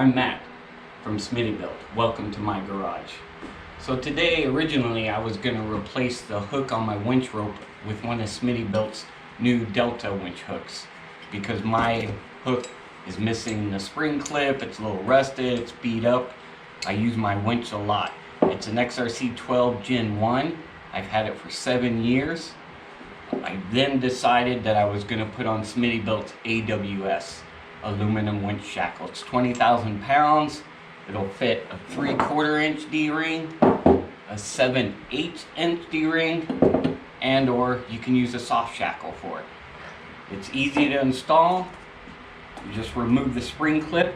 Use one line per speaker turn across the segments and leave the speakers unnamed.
I'm Matt from Smittybilt. Welcome to my garage. So today, originally, I was going to replace the hook on my winch rope with one of Smittybilt's new Delta winch hooks because my hook is missing the spring clip, it's a little rusted, it's beat up. I use my winch a lot. It's an XRC 12 Gen 1. I've had it for 7 years. I then decided that I was going to put on Smittybilt's A.W.S. aluminum winch shackle. It's 20,000 pounds. It'll fit a 3/4 inch D-ring, a 7/8 inch D-ring, and or you can use a soft shackle for it. It's easy to install. You just remove the spring clip.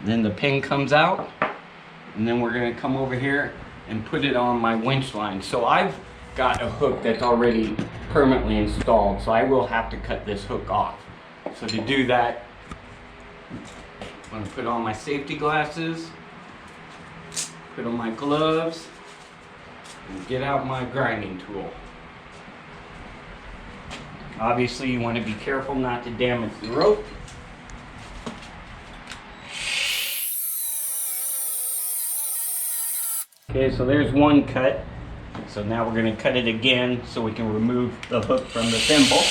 Then the pin comes out, and then we're going to come over here and put it on my winch line. So I've got a hook that's already permanently installed, so I will have to cut this hook off. So to do that, I'm going to put on my safety glasses, put on my gloves, and get out my grinding tool. Obviously you want to be careful not to damage the rope. Okay, so there's one cut. So now we're going to cut it again so we can remove the hook from the thimble.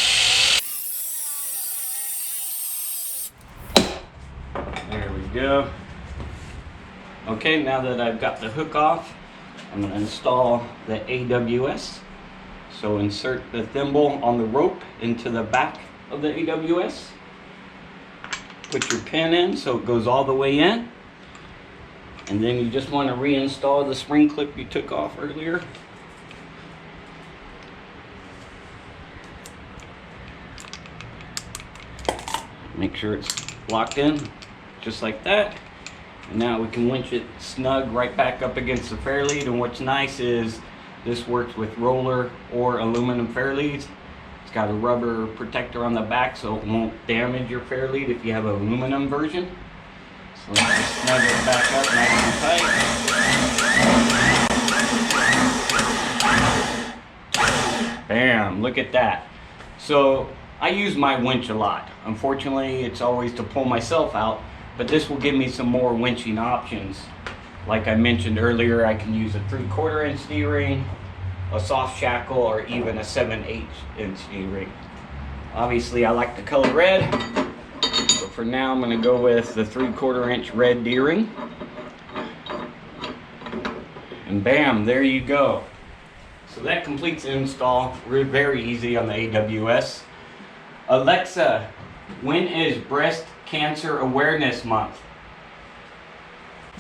There we go. Okay, now that I've got the hook off, I'm going to install the A.W.S. So insert the thimble on the rope into the back of the A.W.S. Put your pin in so it goes all the way in. And then you just want to reinstall the spring clip you took off earlier. Make sure it's locked in, just like that. And now we can winch it snug right back up against the Fairlead. And what's nice is this works with roller or aluminum Fairleads. It's got a rubber protector on the back so it won't damage your Fairlead if you have an aluminum version. So let's just snug it back up nice and tight. Bam, look at that. So I use my winch a lot. Unfortunately, it's always to pull myself out, but this will give me some more winching options. Like I mentioned earlier, I can use a 3/4 inch D-ring, a soft shackle, or even a 7/8 inch D-ring. Obviously, I like the color red. So for now, I'm going to go with the 3/4 inch red D-ring. And bam, there you go. So that completes the install. Very easy on the A.W.S. Alexa, when is Breast Cancer Awareness Month?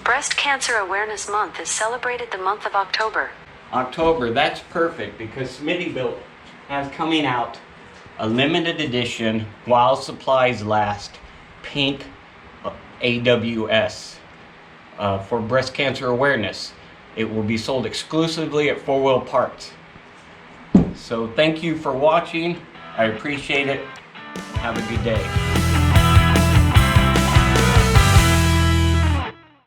Breast Cancer Awareness Month is celebrated the month of October.
October, that's perfect because Smittybilt has coming out a limited edition, while supplies last, pink A.W.S. For breast cancer awareness. It will be sold exclusively at 4 Wheel Parts. So thank you for watching. I appreciate it. Have a good day.